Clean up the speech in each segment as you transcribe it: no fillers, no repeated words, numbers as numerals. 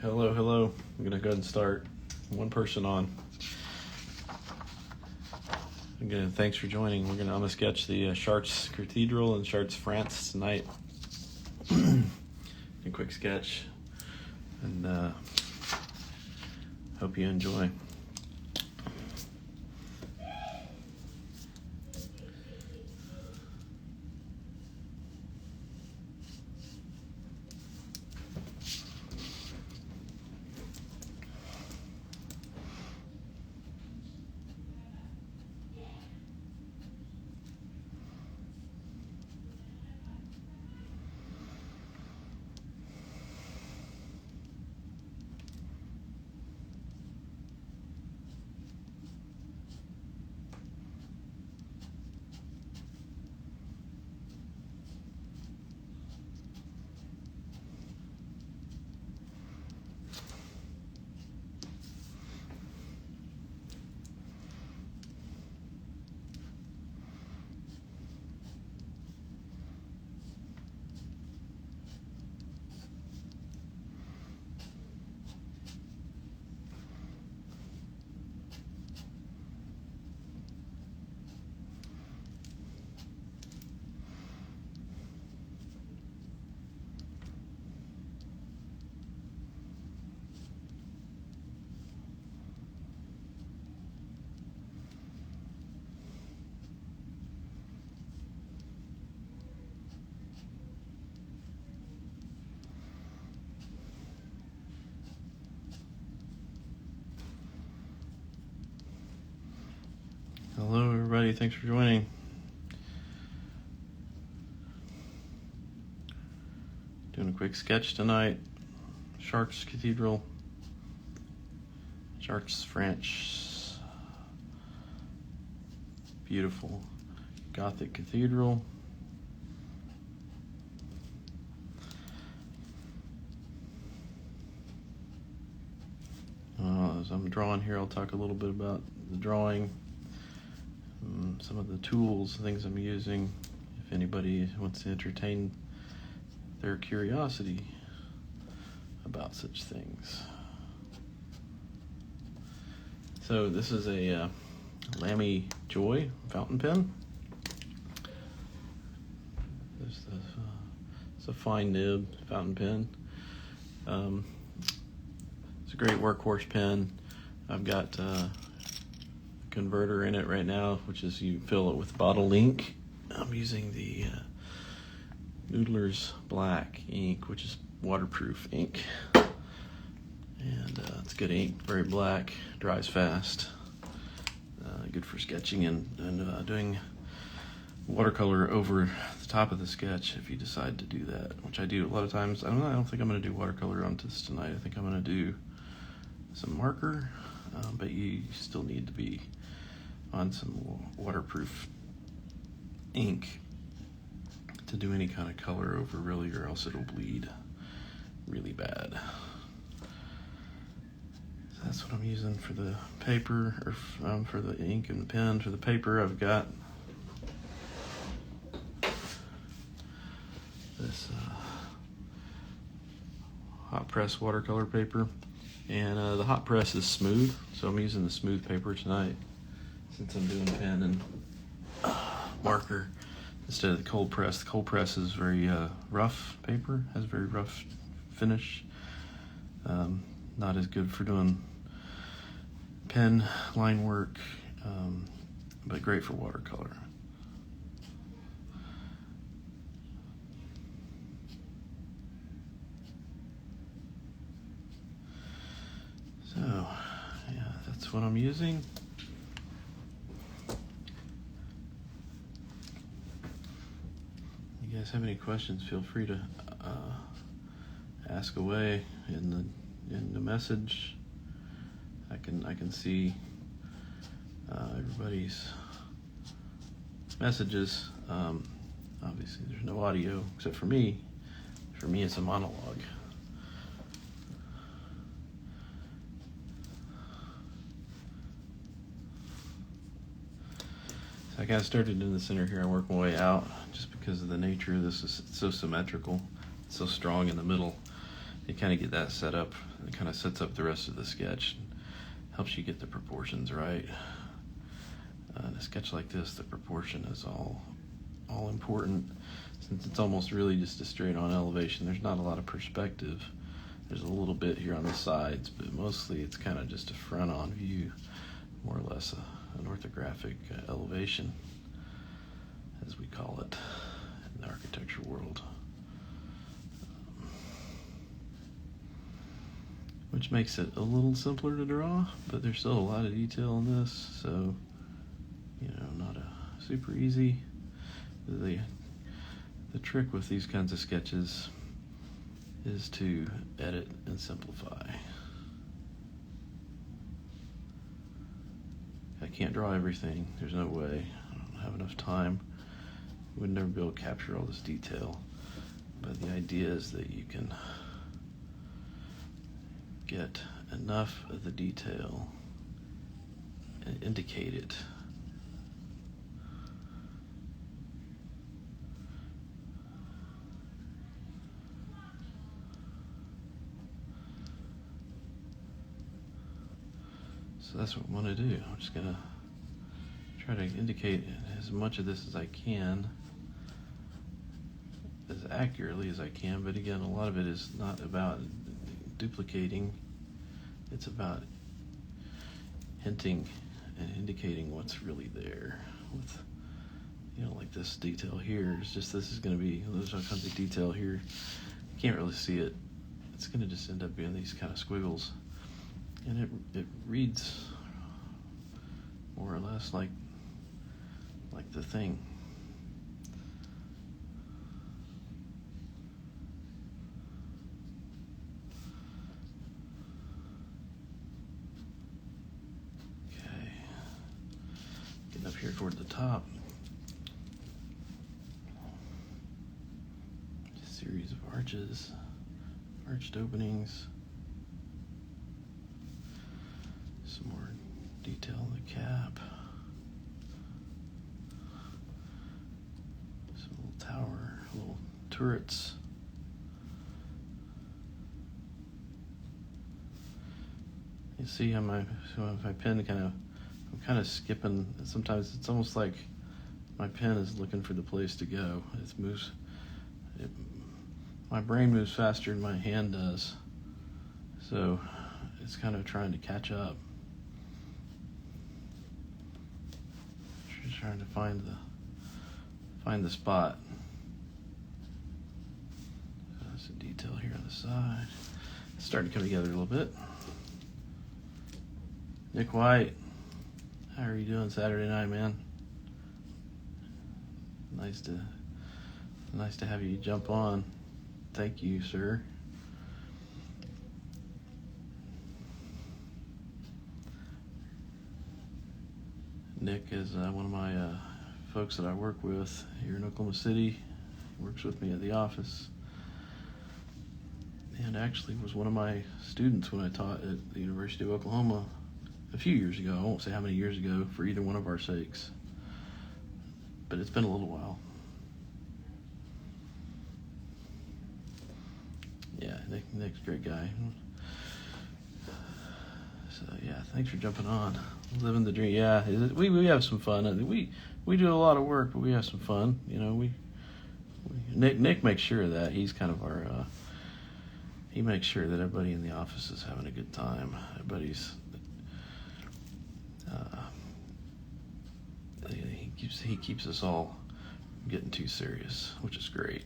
right, hello. I'm gonna go ahead and start. One person on. Again, thanks for joining. I'm gonna sketch the Chartres Cathedral in Chartres, France tonight. A quick sketch, and hope you enjoy. Hello, everybody. Thanks for joining. Doing a quick sketch tonight. Chartres Cathedral, Chartres, France. Beautiful Gothic cathedral. As I'm drawing here, I'll talk a little bit about the drawing. Some of the tools, things I'm using, if anybody wants to entertain their curiosity about such things. So this is a Lamy Joy fountain pen. It's a fine nib fountain pen. It's a great workhorse pen. I've got converter in it right now, which is you fill it with bottled ink. I'm using the Noodler's black ink, which is waterproof ink, and it's good ink, very black, dries fast, good for sketching and doing watercolor over the top of the sketch if you decide to do that, which I do a lot of times. I don't think I'm going to do watercolor on this tonight. I think I'm going to do some marker, but you still need to be on some waterproof ink to do any kind of color over, really, or else it'll bleed really bad. So that's what I'm using for the paper, or for the ink and the pen. For the paper, I've got this hot press watercolor paper, and the hot press is smooth, so I'm using the smooth paper tonight since I'm doing pen and marker instead of the cold press. The cold press is very rough paper, has very rough finish. Not as good for doing pen line work, but great for watercolor. So, yeah, that's what I'm using. If you guys have any questions, feel free to ask away in the message. I can see everybody's messages. Obviously, there's no audio except for me. For me, it's a monologue. So I kind of started in the center here and worked my way out, just because of the nature of this. It's so symmetrical, it's so strong in the middle. You kind of get that set up It kind of sets up the rest of the sketch, helps you get the proportions right. In a sketch like this, the proportion is all important, since it's almost really just a straight on elevation. There's not a lot of perspective. There's a little bit here on the sides, but mostly it's kind of just a front on view, more or less an orthographic elevation, as we call it in the architecture world. Which makes it a little simpler to draw, but there's still a lot of detail in this, so, you know, not a super easy. The trick with these kinds of sketches is to edit and simplify. I can't draw everything, there's no way. I don't have enough time. Would never be able to capture all this detail, but the idea is that you can get enough of the detail and indicate it. So that's what I want to do. I'm just going to try to indicate as much of this as I can, as accurately as I can, but again, a lot of it is not about duplicating. It's about hinting and indicating what's really there. With, you know, like this detail here, it's just, this is going to be, there's all kinds of detail here. You can't really see it. It's going to just end up being these kind of squiggles, and it reads more or less like the thing. Up here toward the top, a series of arches, arched openings, some more detail in the cap, some little tower, little turrets. You see how my pen I'm kind of skipping. Sometimes it's almost like my pen is looking for the place to go. My brain moves faster than my hand does, so it's kind of trying to catch up. Just trying to find the spot. There's a detail here on the side. It's starting to come together a little bit. Nick White. How are you doing Saturday night, man? Nice to have you jump on. Thank you, sir. Nick is one of my folks that I work with here in Oklahoma City. He works with me at the office, and actually was one of my students when I taught at the University of Oklahoma a few years ago. I won't say how many years ago for either one of our sakes, but it's been a little while. Yeah, Nick's a great guy. So yeah, thanks for jumping on. Living the dream. Yeah, we have some fun. We do a lot of work, but we have some fun. You know, Nick makes sure of that. He's kind of our. He makes sure that everybody in the office is having a good time. Everybody's. He keeps us all from getting too serious, which is great.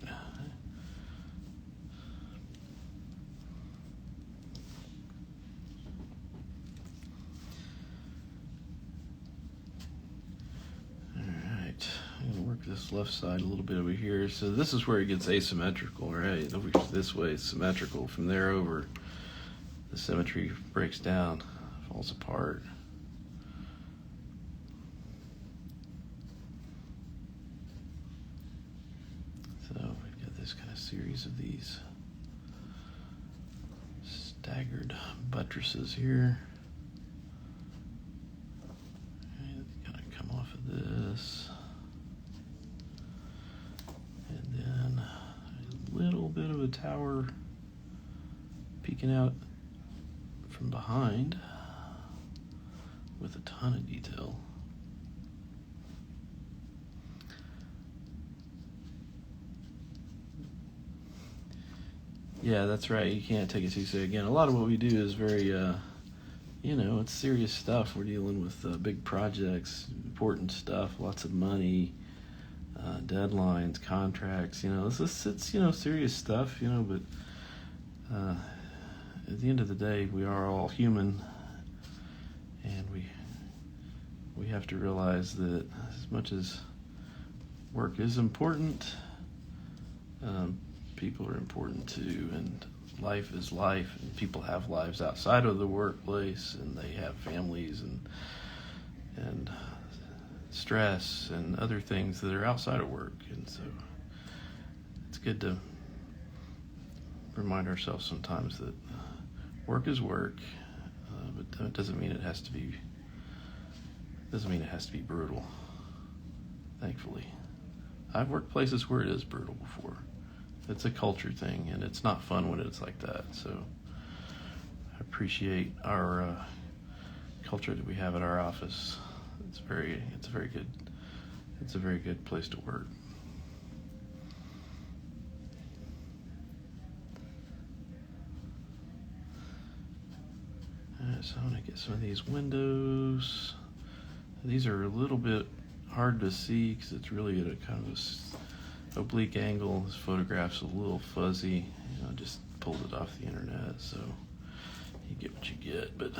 All right, I'm gonna work this left side a little bit over here. So this is where it gets asymmetrical, right? This way it's symmetrical. From there over, the symmetry breaks down, falls apart. Series of these staggered buttresses here. And kind of come off of this, and then a little bit of a tower peeking out from behind with a ton of detail. Yeah, that's right. You can't take it too seriously. Again, a lot of what we do is very, it's serious stuff. We're dealing with big projects, important stuff, lots of money, deadlines, contracts. It's serious stuff. But at the end of the day, we are all human, and we have to realize that as much as work is important, people are important too, and life is life, and people have lives outside of the workplace, and they have families and stress and other things that are outside of work. And so it's good to remind ourselves sometimes that work is work, but that doesn't mean it has to be brutal. Thankfully, I've worked places where it is brutal before. It's a culture thing, and it's not fun when it's like that. So I appreciate our culture that we have at our office. It's a very good place to work. Alright, so I'm gonna get some of these windows. These are a little bit hard to see because it's really at a kind of a oblique angle. This photograph's a little fuzzy. I just pulled it off the internet, so you get what you get. But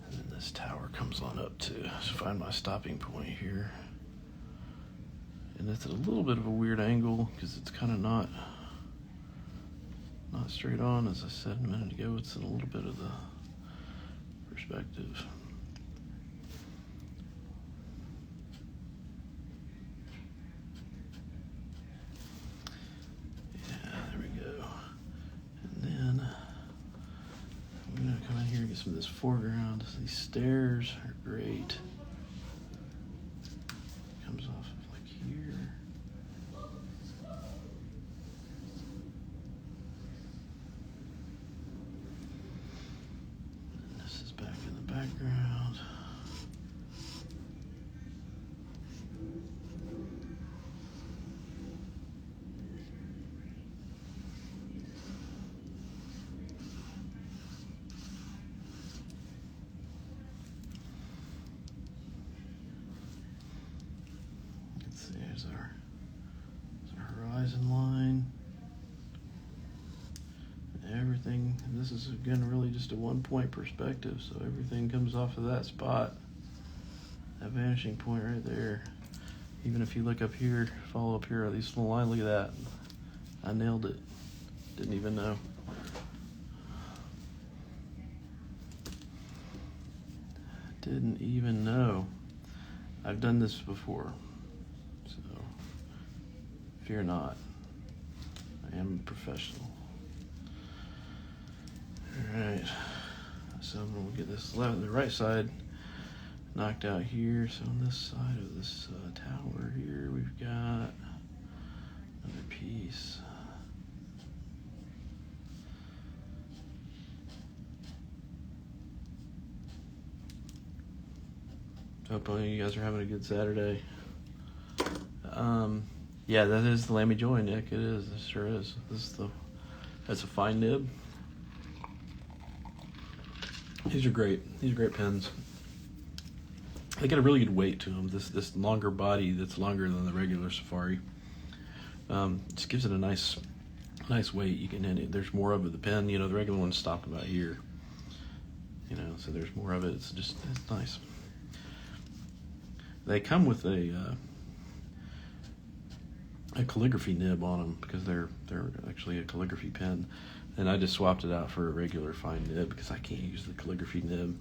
and then this tower comes on up to find my stopping point here, and it's at a little bit of a weird angle because it's kind of not straight on. As I said a minute ago, it's in a little bit of the perspective. Some of this foreground. These stairs are great. Comes off of like here. And this is back in the background. There's our horizon line. Everything, this is again really just a 1-point perspective, so everything comes off of that spot, that vanishing point right there. Even if you look up here, follow up here, these little lines, look at that. I nailed it. Didn't even know. Didn't even know. I've done this before. Fear not. I am a professional. Alright. So I'm going to get this the right side knocked out here. So on this side of this tower here, we've got another piece. Hope you guys are having a good Saturday. Yeah, that is the Lammy Joy, Nick. It is. It sure is. That's a fine nib. These are great. These are great pens. They get a really good weight to them. This longer body that's longer than the regular Safari just gives it a nice weight. You can. There's more of it. The pen, the regular ones stop about here. So there's more of it. It's nice. They come with a calligraphy nib on them because they're actually a calligraphy pen, and I just swapped it out for a regular fine nib because I can't use the calligraphy nib.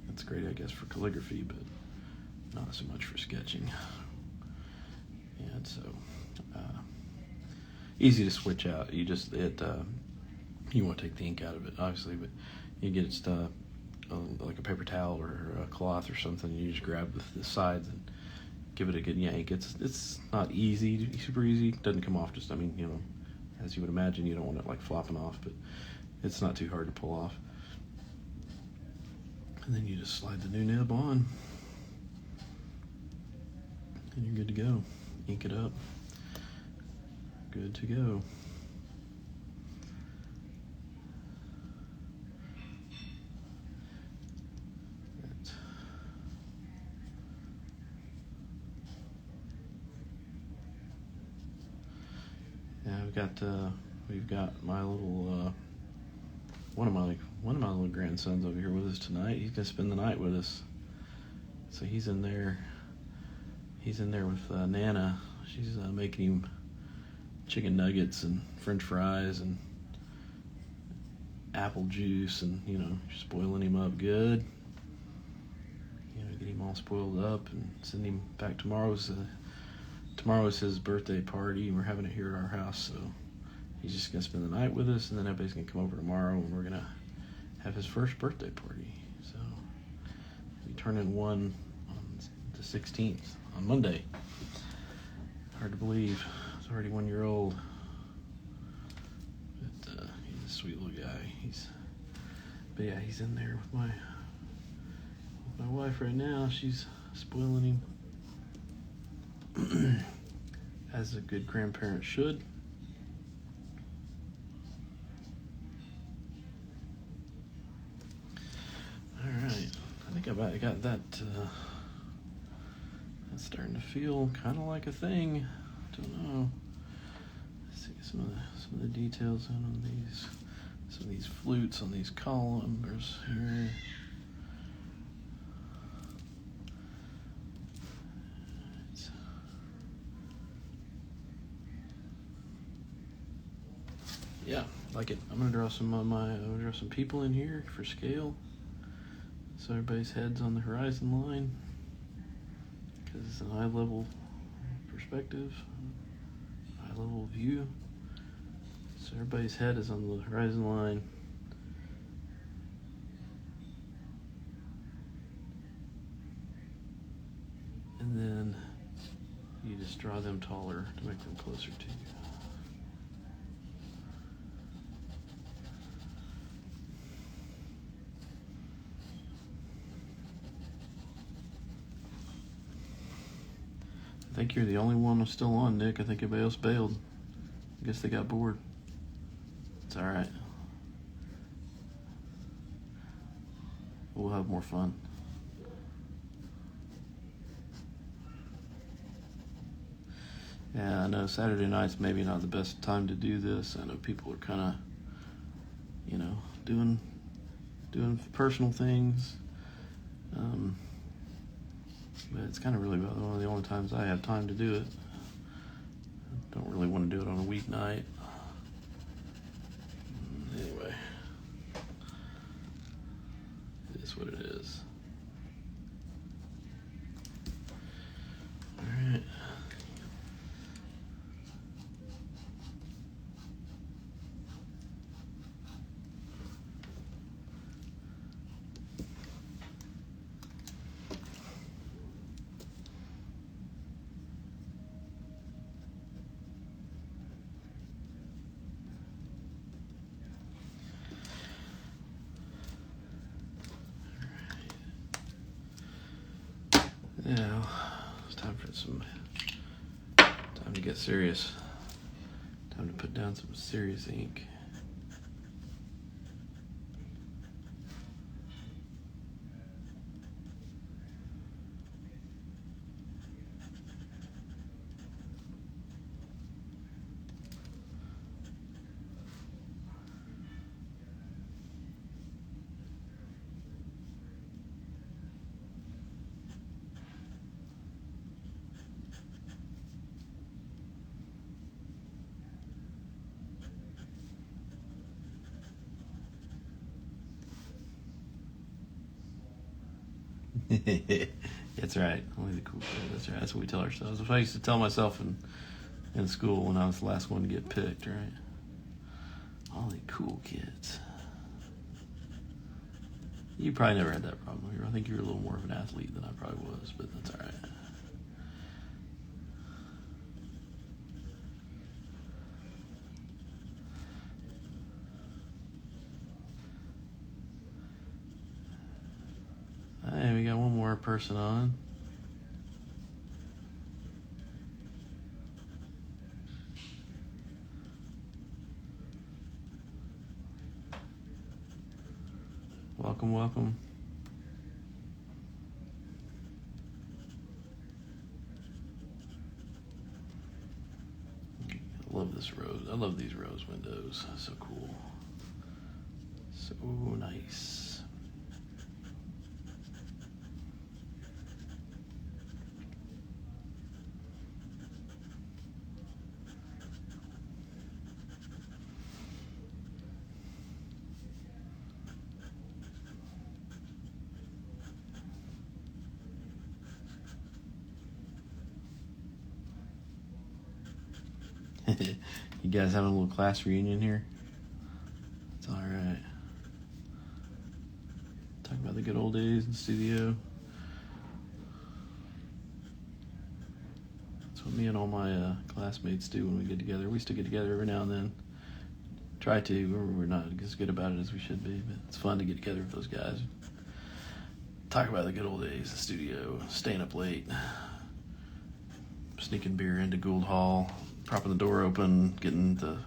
It's great, I guess, for calligraphy, but not so much for sketching. And so easy to switch out. You want to take the ink out of it, obviously, but you get it like a paper towel or a cloth or something. You just grab the sides and give it a good yank. It's not easy, super easy. It doesn't come off as you would imagine. You don't want it like flopping off, but It's not too hard to pull off. And then you just slide the new nib on, and you're good to go. Ink it up. Good to go. Yeah, we've got my little one of my little grandsons over here with us tonight. He's gonna spend the night with us. So he's in there. He's in there with Nana. She's making him chicken nuggets and French fries and apple juice, and just boiling him up good. Get him all spoiled up and send him back. Tomorrow is his birthday party. We're having it here at our house, so he's just gonna spend the night with us, and then everybody's gonna come over tomorrow, and we're gonna have his first birthday party. So we turn in one on the 16th, on Monday. Hard to believe. He's already 1 year old. But he's a sweet little guy. But yeah, he's in there with my wife right now. She's spoiling him. As a good grandparent should. All right, I think I got that. That's starting to feel kind of like a thing. Don't know. Let's see some of the details on these. Some of these flutes on these columns here. Yeah, like it. I'm gonna draw some people in here for scale, so everybody's head's on the horizon line, because it's an eye level perspective, eye level view. So everybody's head is on the horizon line. And then you just draw them taller to make them closer to you. I think you're the only one who's still on, Nick. I think everybody else bailed. I guess they got bored. It's all right. We'll have more fun. Yeah, I know Saturday night's maybe not the best time to do this. I know people are kind of, doing personal things. But it's kind of really about one of the only times I have time to do it. I don't really want to do it on a weeknight. Anyway, it is what it is. All right. Now, it's time to get serious. Time to put down some serious ink. That's right. Only the cool kids. That's right. That's what we tell ourselves. That's what I used to tell myself in school when I was the last one to get picked, right? Only cool kids. You probably never had that problem. I think you were a little more of an athlete than I probably was, but that's all right. more person on. Welcome, welcome. I love this rose. I love these rose windows. So cool. So nice. You guys having a little class reunion here? It's all right. Talk about the good old days in the studio. That's what me and all my classmates do when we get together. We used to get together every now and then. Try to. We're not as good about it as we should be, but it's fun to get together with those guys. Talk about the good old days in the studio, staying up late, sneaking beer into Gould Hall, propping the door open, getting the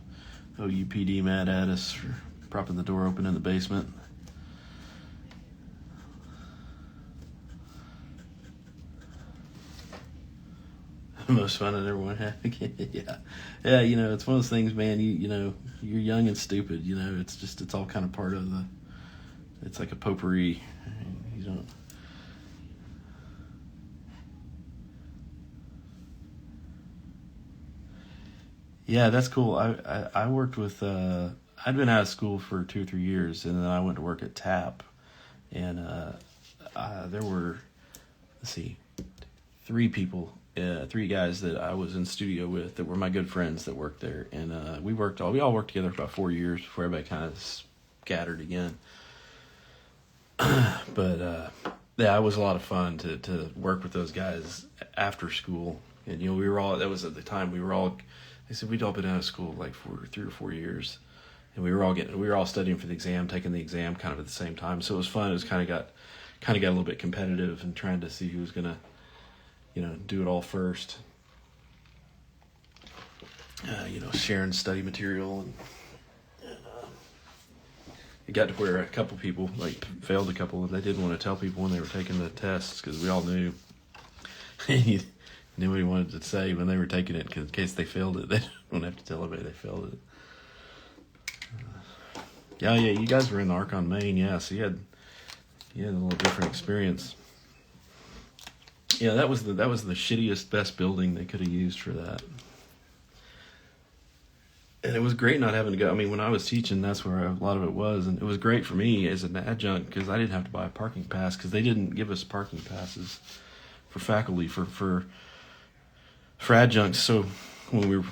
OUPD mad at us for propping the door open in the basement. Most fun I've ever had. Yeah. You know, it's one of those things, man. You know, you're young and stupid. You know, it's all kind of part of the. It's like a potpourri. You don't. Yeah, that's cool. I worked with. I'd been out of school for 2 or 3 years, and then I went to work at TAP, and there were, let's see, 3 people. 3 guys that I was in studio with that were my good friends that worked there, and we all worked together for about 4 years before everybody kind of scattered again. But yeah, it was a lot of fun to work with those guys after school, and you know we were all, that was at the time we were all, they said we'd all been out of school like for 3 or 4 years, and we were all studying for the exam, taking the exam kind of at the same time, so it was fun. It was kind of got a little bit competitive and trying to see who was gonna, you know, do it all first. You know, sharing study material, and it got to where a couple people like failed a couple, and they didn't want to tell people when they were taking the tests because we all knew. Nobody wanted to say when they were taking it, cause in case they failed it, they don't have to tell everybody they failed it. Yeah, you guys were in the Archon Main, yeah, so you had a little different experience. Yeah, that was the shittiest best building they could have used for that. And it was great not having to go. I mean, when I was teaching, that's where a lot of it was, and it was great for me as an adjunct because I didn't have to buy a parking pass because they didn't give us parking passes for faculty for adjuncts. So when we were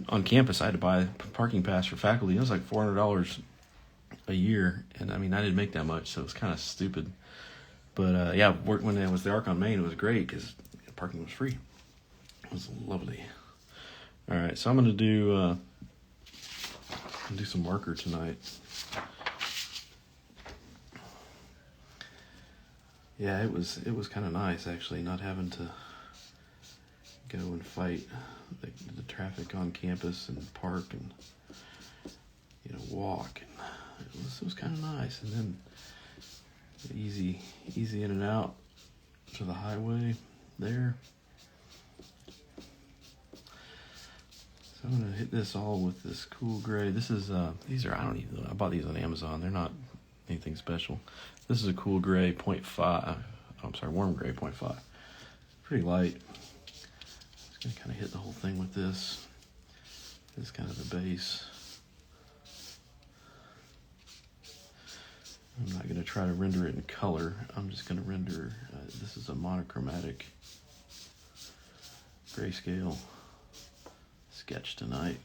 on campus, I had to buy a parking pass for faculty. It was like $400 a year, and I mean, I didn't make that much, so it was kind of stupid. But yeah, when it was the Archon Main, it was great because parking was free. It was lovely. All right, so I'm gonna do some marker tonight. Yeah, it was kind of nice actually, not having to go and fight the traffic on campus and park and walk. And it was kind of nice, and then easy in and out to the highway there. So I'm gonna hit this all with this cool gray. This is these are, I bought these on Amazon. They're not anything special. This is a cool gray 0.5. I'm sorry, warm gray 0.5. Pretty light. Just gonna kind of hit the whole thing with this. This is kind of the base. I'm not going to try to render it in color. I'm just going to render, this is a monochromatic grayscale sketch tonight.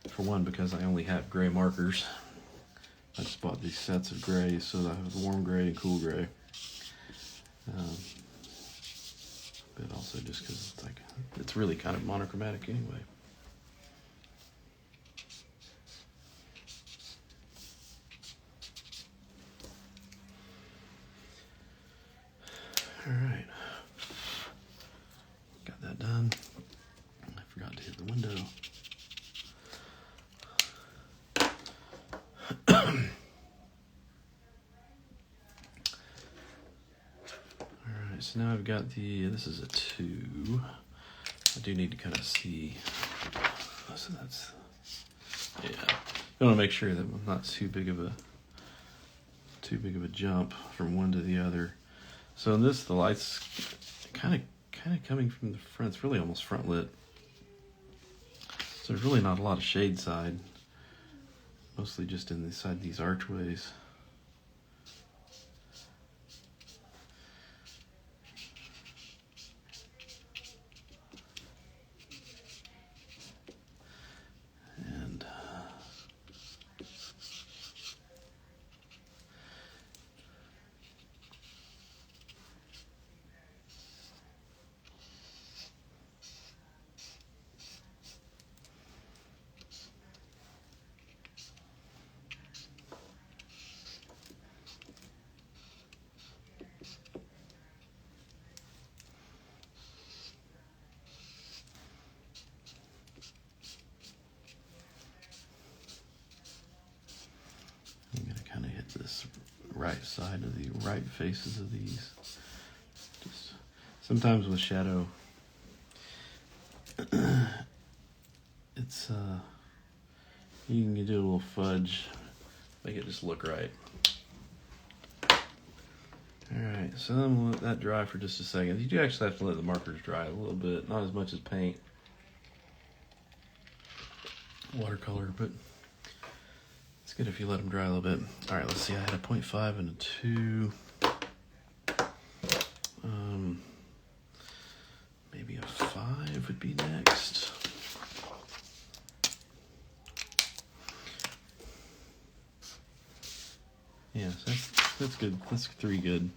For one, because I only have gray markers. I just bought these sets of grays, so I have warm gray and cool gray. But also just because it's really kind of monochromatic anyway. All so now I've got this is a 2. I do need to kind of see. So that's, yeah. I want to make sure that I'm not too big of a jump from one to the other. So in this, the light's kind of coming from the front. It's really almost front lit. So there's really not a lot of shade side. Mostly just inside these archways. And I'm going to kind of hit this right side of the right faces of these. Just sometimes with shadow, it's you can do a little fudge, make it just look right. Alright, so then we'll let that dry for just a second. You do actually have to let the markers dry a little bit, not as much as paint, watercolor, but it's good if you let them dry a little bit. Alright, let's see, I had a 0.5 and a 2. Maybe a 5 would be next. Yeah, so that's good. That's 3 good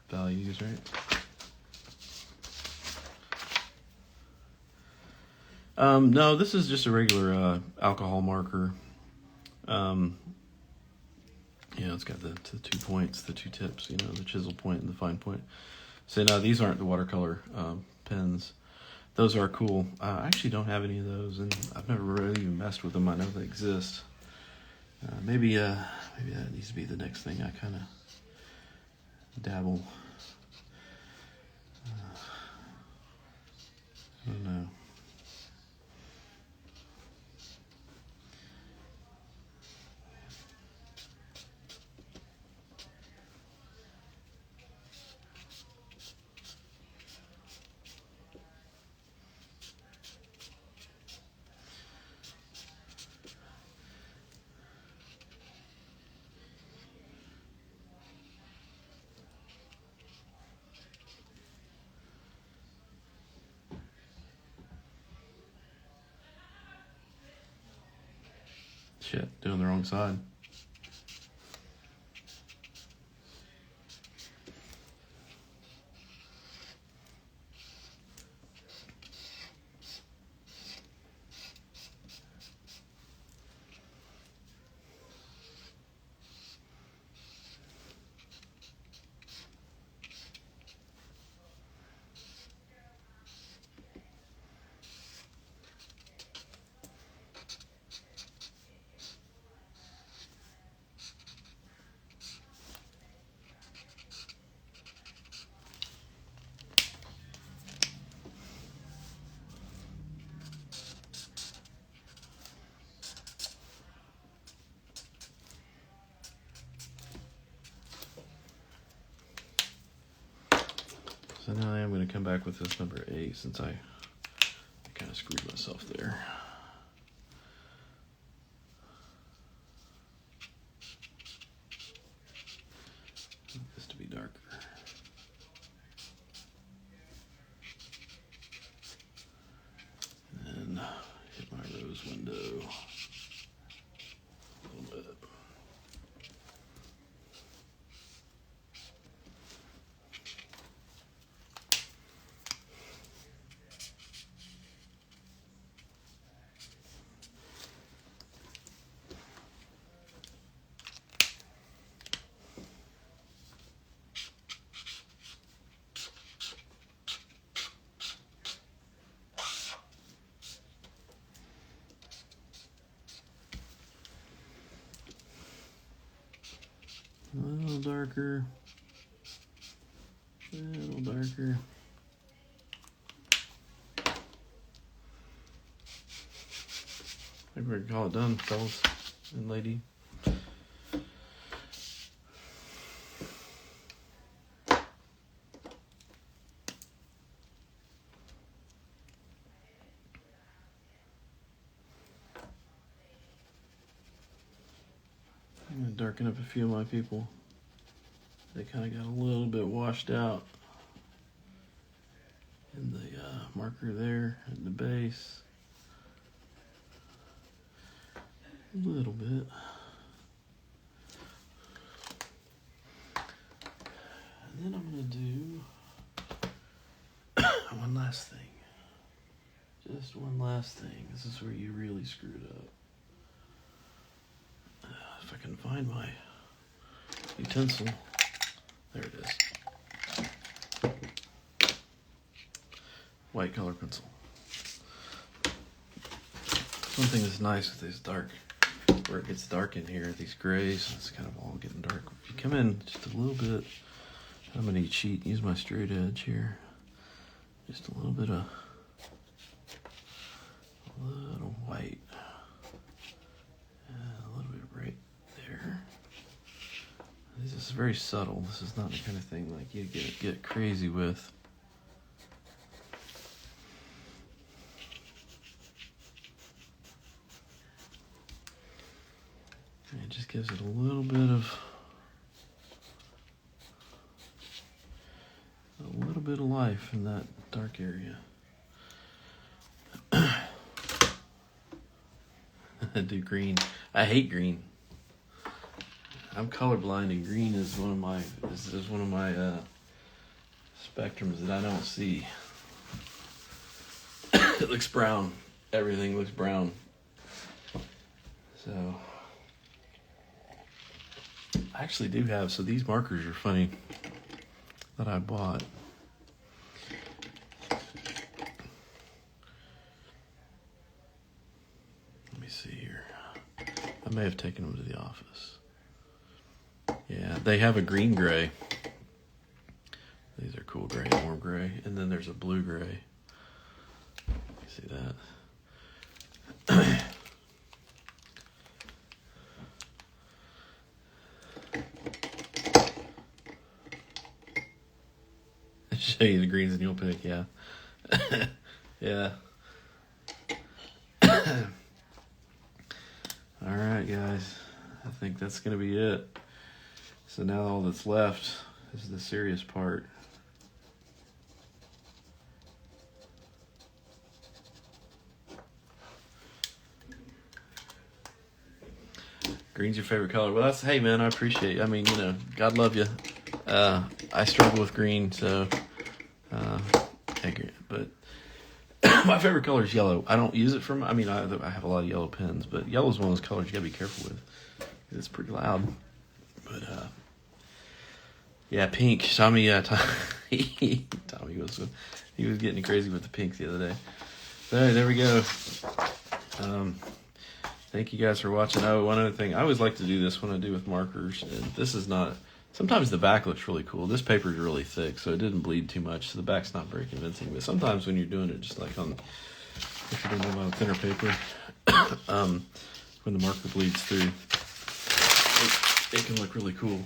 values, right? No, this is just a regular alcohol marker. It's got the 2 points, the 2 tips, the chisel point and the fine point. So no, these aren't the watercolor pens. Those are cool. I actually don't have any of those, and I've never really even messed with them. I know they exist. Maybe that needs to be the next thing I kind of dabble. I don't know. Shit, doing the wrong side. So now I am going to come back with this number 8 since I kind of screwed myself there. I want this to be darker. And then hit my rose window a little bit. A little darker. A little darker. I think we're gonna call it done, fellas and lady. I'm gonna darken up a few of my people. They kind of got a little bit washed out in the marker there at the base. A little bit. And then I'm gonna do one last thing. Just one last thing. This is where you really screwed up. If I can find my utensil. There it is. White color pencil. One thing that's nice with this dark, where it gets dark in here, these grays, it's kind of all getting dark. If you come in just a little bit, I'm gonna cheat, use my straight edge here. Just a little bit of, a little white. And a little bit right there. This is very subtle. This is not the kind of thing like you get crazy with. And it just gives it a little bit of life in that dark area. I do green. I hate green. I'm colorblind, and green is one of my spectrums that I don't see. It looks brown. Everything looks brown. So I actually do have. So these markers are funny that I bought. Let me see here. I may have taken them to the office. Yeah, they have a green gray. These are cool gray, warm gray. And then there's a blue gray. You see that? I'll show you the greens and you'll pick, yeah. Yeah. All right, guys. I think that's going to be it. So now all that's left is the serious part. Green's your favorite color. Well, hey man, I appreciate it. I mean, God love you. I struggle with green, so but my favorite color is yellow. I don't use it I have a lot of yellow pens, but yellow is one of those colors you gotta be careful with. It's pretty loud. But yeah, pink. Tommy was getting crazy with the pink the other day. So there we go. Thank you guys for watching. Oh, one other thing. I always like to do this when I do with markers. And this is not... Sometimes the back looks really cool. This paper is really thick, so it didn't bleed too much. So the back's not very convincing. But sometimes when you're doing it just like if you're doing it on thinner paper, when the marker bleeds through, it can look really cool.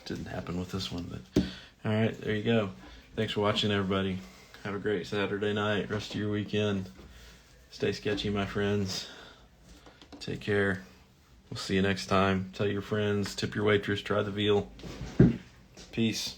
Didn't happen with this one, but all right, there you go. Thanks for watching, everybody. Have a great Saturday night, rest of your weekend. Stay sketchy, my friends. Take care. We'll see you next time. Tell your friends, tip your waitress, try the veal. Peace.